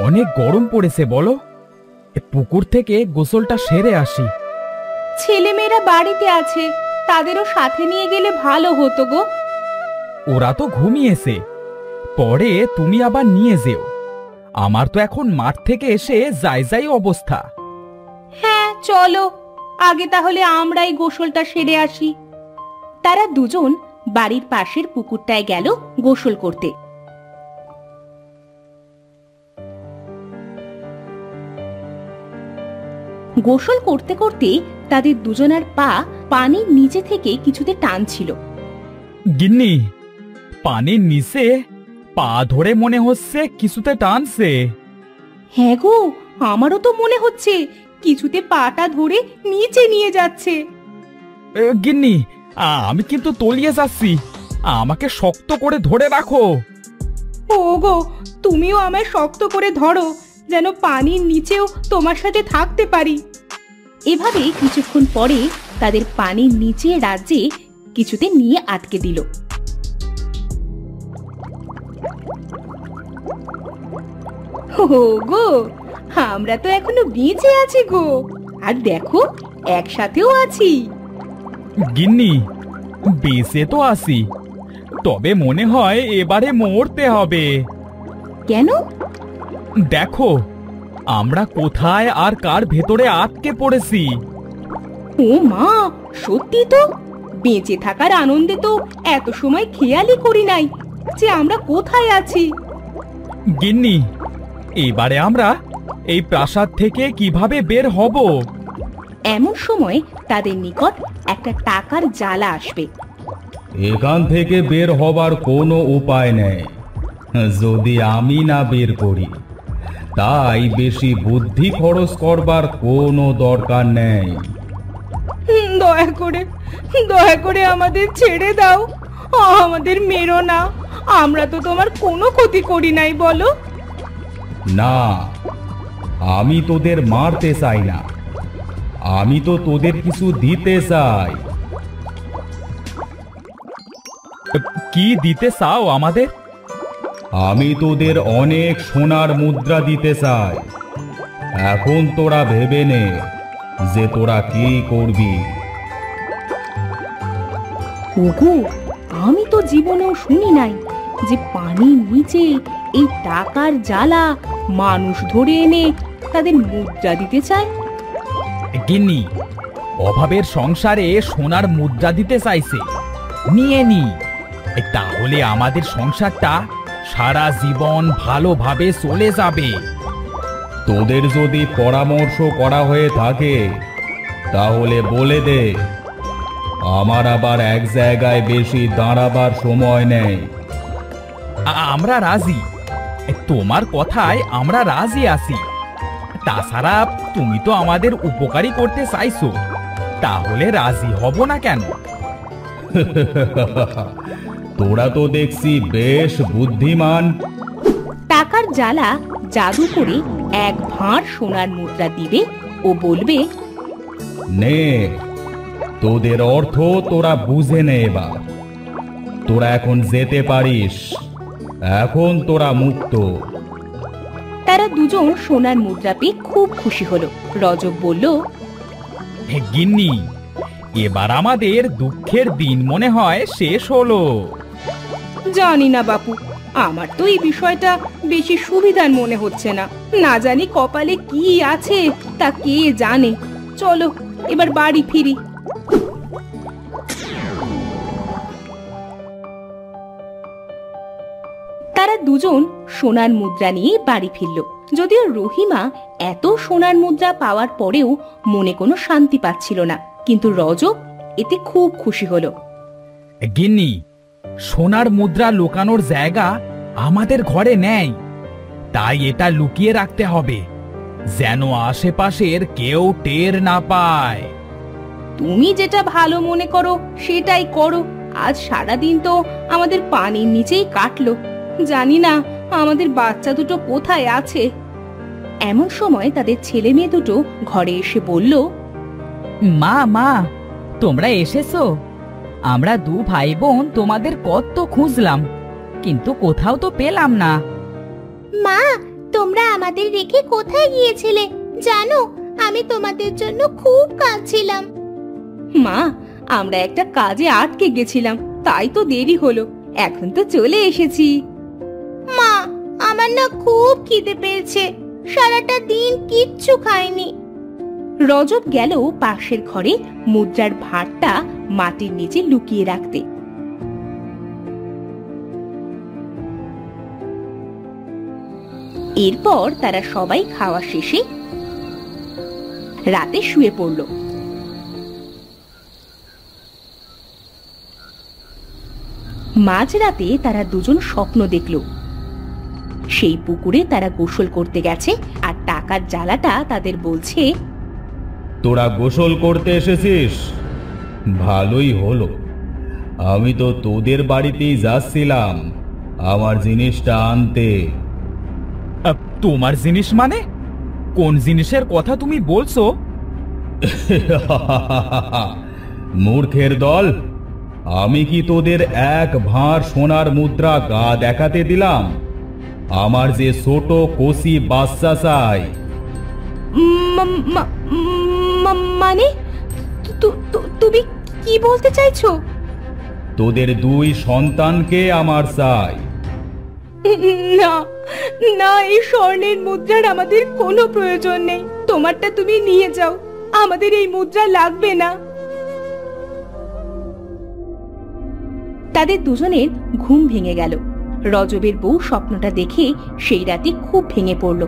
অনেক গরম পড়েছে বলো। পুকুর থেকে গোসলটা সেরে আসি। ছেলেমেয়েরা বাড়িতে আছে, তাদেরও সাথে নিয়ে গেলে ভালো হতো গো। ওরা তো ঘুমিয়েছে, পরে তুমি আবার নিয়ে যেও। আমার তো এখন মাঠ থেকে এসে যাই যাই অবস্থা। হ্যাঁ চলো, আগে তাহলে আমরাই গোসলটা সেরে আসি। তারা দুজন বাড়ির পাশের পুকুরটায় গেল গোসল করতে। গোসল করতে করতে তাদের দুজনের পা পানির নিচে থেকে কিছুতে টানছিল। গিন্নি, পানির নিচে পা ধরে মনে হচ্ছে কিছুতে টানছে। হ্যাঁ গো, আমারও তো মনে হচ্ছে কিছুতে পাটা ধরে নিচে নিয়ে যাচ্ছে। গিন্নি, আমি কিন্তু তলিয়ে যাচ্ছি, আমাকে শক্ত করে ধরে রাখো। ও গো, তুমিও আমায় শক্ত করে ধরো, যেন পানির নিচেও তোমার সাথে থাকতে পারি। এভাবে কিছুক্ষণ পরে তাদের পানির নিচে রাজ্যে কিছুতে নিয়ে আটকে দিল। ও গো, আমরা তো এখনো বেঁচে আছি গো, আর দেখো একসাথেও আছি। গিন্নি, বেঁচে তো আছি, তবে মনে হয় এবারে মরতে হবে। কেন? দেখো আমরা কোথায় আর কার ভেতরে আটকে পড়েছি। ও মা, সত্যি তো, বেঁচে থাকার আনন্দে তো এত সময় খেয়ালই করি নাই যে আমরা কোথায় আছি। গিন্নি, এবারে আমরা এই প্রাসাদ থেকে কিভাবে বের হব? এমন সময় তাদের নিকট একটা টাকার জালা আসবে। এখান থেকে বের হবার কোনো উপায় নেই যদি আমি না বের করি, তাই বেশি বুদ্ধি খরচ করবার কোনো দরকার নেই। দয়া করে আমাদের ছেড়ে দাও, আমাদের মেরো না, আমরা তো তোমার কোনো ক্ষতি করি নাই বলো। না, আমি তোদের মারতে চাই না, আমি তো তোদের কিছু দিতে চাই। কি দিতে চাও আমাদের? আমি তোদের অনেক সোনার মুদ্রা দিতে চাই। এখন তোরা ভেবে নে যে তোরা কি করবি। ওগো, আমি তো জীবনেও শুনি নাই যে পানির নিচে এই টাকার জালা মানুষ ধরে এনে তাদের মুদ্রা দিতে চায়। গিন্নি, অভাবের সংসারে সোনার মুদ্রা দিতে চাইছে, নিয়ে নি, তাহলে আমাদের সংসারটা সারা জীবন ভালোভাবে চলে যাবে। তোদের যদি পরামর্শ করা হয়ে থাকে তাহলে বলে দে, আমার আবার এক জায়গায় বেশি দাঁড়াবার সময় নেই। আমরা রাজি, তোমার কথায় আমরা রাজি আছি। তাছাড়া তুমি তো আমাদের উপকারী করতে চাইছো, তাহলে রাজি হব না কেন? তোরা তো দেখছি বেশ বুদ্ধিমান। টাকার জালা জাদু করে এক ভাঁড় সোনার মুদ্রা দিবে ও বলবে, নে, তোদের অর্থ তোরা বুঝে নে। এবার তোরা এখন যেতে পারিস, এখন তোরা মুক্ত। তারা দুজন সোনার মুদ্রা পেয়ে খুব খুশি হলো। রজব বলল, গিন্নি, এবার আমাদের দুঃখের দিন মনে হয় শেষ হলো। জানি না বাপু, আমার তো এই বিষয়টা বেশি সুবিধার মনে হচ্ছে না। না জানি কপালে কি আছে তা কে জানে। চলো এবার বাড়ি ফিরি। তারা দুজন সোনার মুদ্রা নিয়ে বাড়ি ফিরল। যদিও রহিমা এত সোনার মুদ্রা পাওয়ার পরেও মনে কোনো শান্তি পাচ্ছিল না, কিন্তু রজব এতে খুব খুশি হলো। গিন্নি, সোনার মুদ্রা লুকানোর জায়গা আমাদের ঘরে নেই, তাই এটা লুকিয়ে রাখতে হবে যেন আশেপাশের কেউ টের না পায়। তুমি যেটা ভালো মনে করো সেটাই করো। আজ সারাদিন তো আমাদের পানির নিচেই কাটলো, জানি না আমাদের বাচ্চা দুটো কোথায় আছে। এমন সময় তাদের ছেলে মেয়ে দুটো ঘরে এসে বলল, মা মা, তোমরা এসেছো? আমরা দু ভাই বোন তোমাদের কত খুঁজলাম, কিন্তু কোথাও তো পেলাম না। মা, তোমরা আমাদের রেখে কোথায় গিয়েছিলে জানো? আমি তোমাদের জন্য খুব কাঁদছিলাম। মা, আমরা একটা কাজে আটকে গেছিলাম, তাই তো দেরি হলো। এখন তো চলে এসেছি। মা, আমার না খুব খিদে পেয়েছে, সারাটা দিন কিচ্ছু খাইনি। রজব গেল পাশের ঘরে মুদ্রার ভাঁড়টা মাটির নিচে লুকিয়ে রাখতে। এরপর তারা সবাই খাওয়া শেষে রাতে শুয়ে পড়ল। মাঝরাতে তারা দুজন স্বপ্ন দেখল। সেই পুকুরে তারা গোসল করতে গেছে, আর টাকার জ্বালাটা তাদের বলছে, তোরা গোসল করতে এসেছিস, ভালোই হলো। আমি তো তোদের বাড়িতেই যাচ্ছিলাম আমার জিনিসটা আনতে। তোমার জিনিস মানে? কোন জিনিসের কথা তুমি বলছো? মূর্খের দল, আমি কি তোদের এক ভাঁড় সোনার মুদ্রা গা দেখাতে দিলাম? আমার যে ছোট কচি বাচ্চা চাই। মানে তুমি কি বলতে চাইছো? তোদের দুই সন্তানকে আমার চাই। না না, এই স্বর্ণের মুদ্রার আমাদের কোনো প্রয়োজন নেই। তোমারটা তুমি নিয়ে যাও, আমাদের এই মুদ্রা লাগবে না। তাদের দুজনের ঘুম ভেঙে গেল। রজবের বউ স্বপ্নটা দেখে সেই রাতে খুব ভেঙে পড়ল।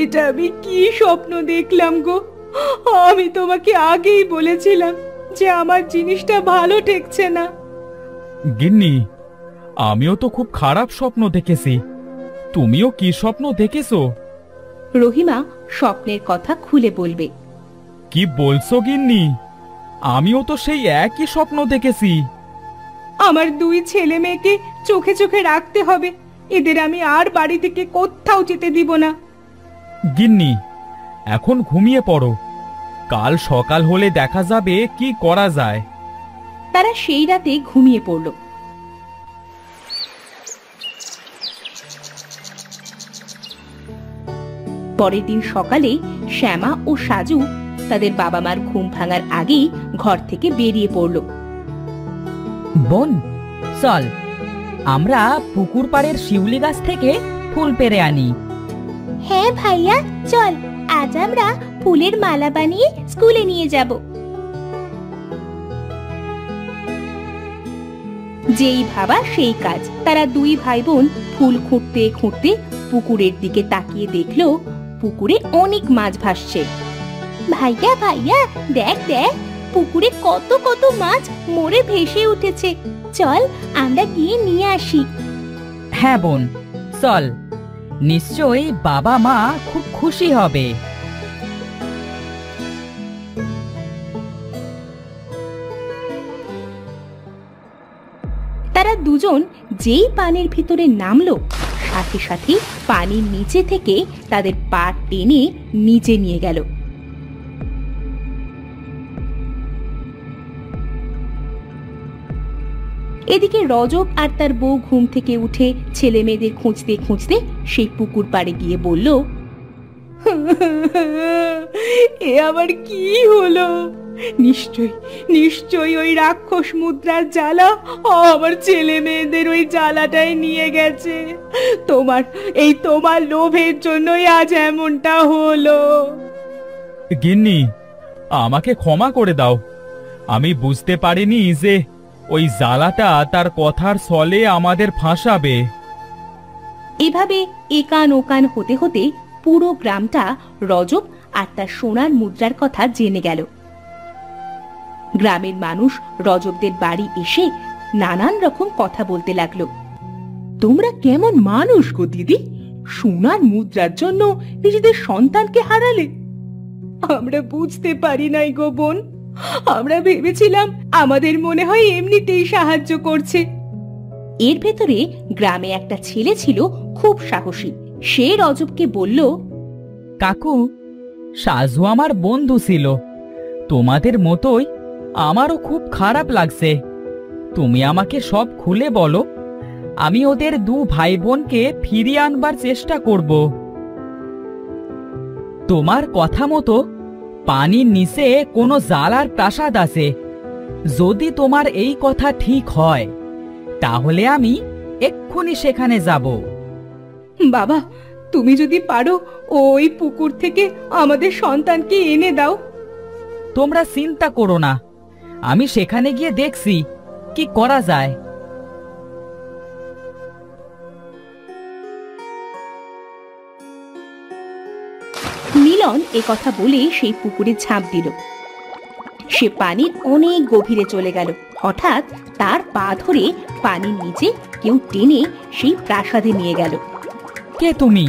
এটা আমি কি স্বপ্ন দেখলাম গো? আমি তোমাকে আগেই বলেছিলাম যে আমার জিনিসটা ভালো ঠেকছে না। গিন্নি, আমিও তো খুব খারাপ স্বপ্ন দেখেছি। তুমিও কি স্বপ্ন দেখেছো? রহিমা স্বপ্নের কথা খুলে বলবে। কি বলছো গিন্নি? আমিও তো সেই একই স্বপ্ন দেখেছি। আমার দুই ছেলে মেয়েকে চোখে চোখে রাখতে হবে, এদের আমি আর বাড়ি থেকে কোথাও যেতে দিব না। গিন্নি, এখন ঘুমিয়ে পড়ো, কাল সকাল হলে দেখা যাবে কি করা যায়। তারা সেই রাতে ঘুমিয়ে পড়ল। পরের দিন সকালে শ্যামা ও সাজু তাদের বাবা মার ঘুম ভাঙার আগেই ঘর থেকে বেরিয়ে পড়ল। বোন, চল আমরা পুকুর পাড়ের শিউলি গাছ থেকে ফুল পেড়ে আনি। হ্যাঁ ভাইয়া, চল, আজ আমরা ফুলের মালা বানিয়ে স্কুলে নিয়ে যাব। যেই ভাবা সেই কাজ। তারা দুই ভাই বোন ফুল খুঁড়তে খুঁড়তে পুকুরের দিকে তাকিয়ে দেখলো পুকুরে অনেক মাছ ভাসছে। ভাইয়া ভাইয়া, দেখ দেখ, পুকুরে কত কত মাছ মরে ভেসে উঠেছে। চল আমরা গিয়ে নিয়ে আসি। হ্যাঁ বোন, চল, নিশ্চয়ই বাবা মা খুব খুশি হবে। তারা দুজন যেই পানির ভিতরে নামলো, সাথে সাথে পানির নিচে থেকে তাদের পা টেনে নিচে নিয়ে গেল। এদিকে রজব আর তার বউ ঘুম থেকে উঠে ছেলে মেয়েদের খুঁজতে খুঁজতে সেই পুকুর পাড়ে গিয়ে বলল, এ আবার কি হলো? নিশ্চয় নিশ্চয়ই ওই রাক্ষস মুদ্রার জ্বালা আমার ছেলে মেয়েদের ওই জ্বালাটাই নিয়ে গেছে। তোমার লোভের জন্যই আজ এমনটা হলো। গিন্নি, আমাকে ক্ষমা করে দাও। আমি বুঝতে পারিনি যে ওই জ্বালাটা তার কথার ছলে আমাদের ফাঁসাবে। এভাবে একান ওকান হতে হতে পুরো গ্রামটা রজব আর তার সোনার মুদ্রার কথা জেনে গেল। গ্রামের মানুষ রজবদের বাড়ি এসে নানান রকম কথা বলতে লাগলো। তোমরা কেমন মানুষ গো দিদি, সোনার মুদ্রার জন্য নিজেদের সন্তানকে হারালে? আমরা বুঝতে পারি নাই গো বোন, আমরা ভেবেছিলাম আমাদের মনে হয় এমনিতেই সাহায্য করছে। এর ভেতরে গ্রামে একটা ছেলে ছিল খুব সাহসী। সে রজবকে বলল, কাকু, সাজু আমার বন্ধু ছিল, তোমাদের মতোই আমারও খুব খারাপ লাগছে। তুমি আমাকে সব খুলে বলো, আমি ওদের দু ভাই বোনকে ফিরিয়ে আনবার চেষ্টা করব। তোমার কথা মতো পানির নিচে কোনো জালার প্রাসাদ আছে। যদি তোমার এই কথা ঠিক হয় তাহলে আমি এক্ষুনি সেখানে যাব। বাবা, তুমি যদি পারো ওই পুকুর থেকে আমাদের সন্তানকে এনে দাও। তোমরা চিন্তা করো না, আমি সেখানে গিয়ে দেখছি কি করা যায়। মিলন এ কথা বলে সেই পুকুরে ঝাঁপ দিল। সে পানির অনেক গভীরে চলে গেল। হঠাৎ তার পা ধরে পানির নিচে কেউ টেনে সেই প্রাসাদে নিয়ে গেল। কে তুমি?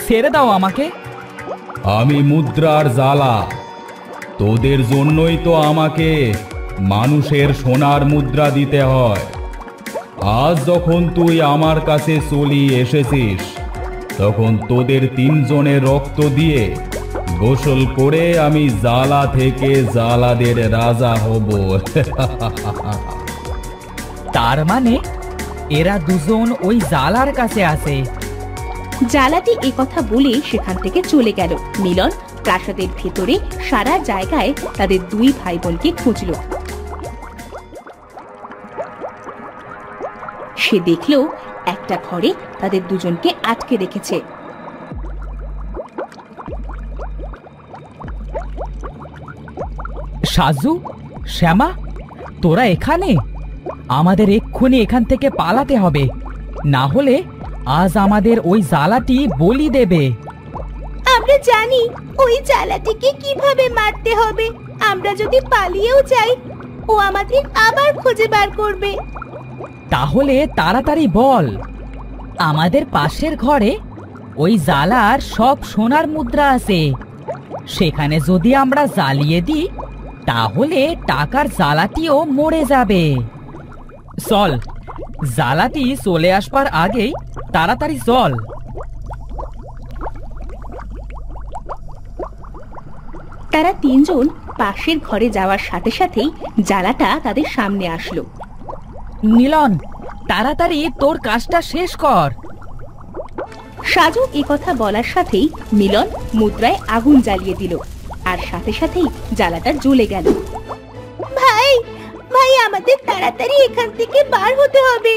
ছেড়ে দাও আমাকে। আমি মুদ্রার জ্বালা। তোদের জন্যই তো আমাকে মানুষের সোনার মুদ্রা দিতে হয়। আজ যখন তুই আমার কাছে চলি এসেছিস, তখন তোদের তিনজনের রক্ত দিয়ে গোসল করে আমি জ্বালা থেকে জ্বালাদের রাজা হব। তার মানে এরা দুজন ওই জালার কাছে আছে। জালাটি এ কথা বলে সেখান থেকে চলে গেল। মিলন প্রাসাদের ভেতরে সারা জায়গায় তাদের দুই ভাই বোনকে খুঁজল। সে দেখল একটা ঘরে তাদের দুজনকে আটকে রেখেছে। সাজু, শ্যামা, তোরা এখানে? আমাদের এক্ষুনি এখান থেকে পালাতে হবে, না হলে আজ আমাদের ওই জালাটি বলি দেবে। আমরা জানি ওই জালাটিকে কিভাবে মারতে হবে। আমরা যদি পালিয়েও যাই, ও আমাদের আবার খুঁজে বার করবে। তাহলে তাড়াতাড়ি বল। আমাদের পাশের ঘরে ওই জালার সব সোনার মুদ্রা আছে। সেখানে যদি আমরা জ্বালিয়ে দিই তাহলে টাকার জালাটিও মরে যাবে। চল, জালাটি চলে আসবার আগেই তাড়াতাড়ি চল। তারা তিনজন পাশের ঘরে যাওয়ার সাথে সাথেই জালাটা তাদের সামনে আসলো। মিলন, তাড়াতাড়ি তোর কাজটা শেষ কর। সাজু এ কথা বলার সাথেই মিলন মুদ্রায় আগুন জ্বালিয়ে দিল, আর সাথে সাথেই জ্বালাটা জ্বলে গেল। ভাই, ভাই, আমাদের তাড়াতাড়ি এখান থেকে বার হতে হবে।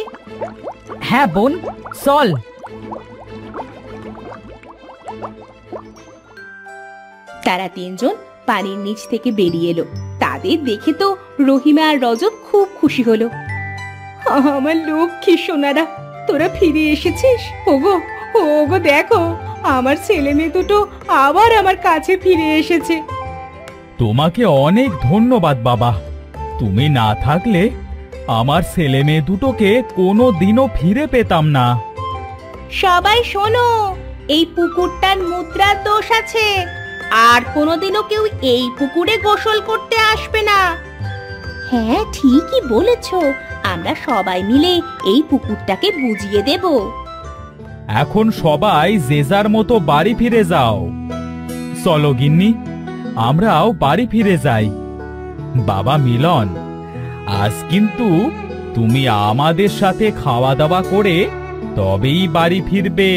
হ্যাঁ বোন, চল। তারা তিনজন পানির নিচ থেকে বেরিয়ে এলো। তাদের দেখে তো রহিমা আর রজব খুব খুশি হলো। আমার লক্ষ্মী সোনারা, তোরা ফিরে এসেছিস। ওগো, ওগো, দেখো, আমার ছেলে মেয়ে দুটো আবার আমার কাছে ফিরে এসেছে। তোমাকে অনেক ধন্যবাদ বাবা। তুমি না থাকলে আমার ছেলে মেয়ে দুটোকে কোনো দিনও ফিরে পেতাম না। সবাই শোনো, এই পুকুরটার মুদ্রার দোষ আছে। আর কোনোদিনও কেউ এই পুকুরে গোসল করতে আসবে না। হ্যাঁ, ঠিকই বলেছো। আমরা সবাই মিলে এই পুকুরটাকে বুঝিয়ে দেব। এখন সবাই যে যার মতো বাড়ি ফিরে যাও। চলো গিন্নি, আমরাও বাড়ি ফিরে যাই। বাবা মিলন, আজ কিন্তু তুমি আমাদের সাথে খাওয়া দাওয়া করে তবেই বাড়ি ফিরবে।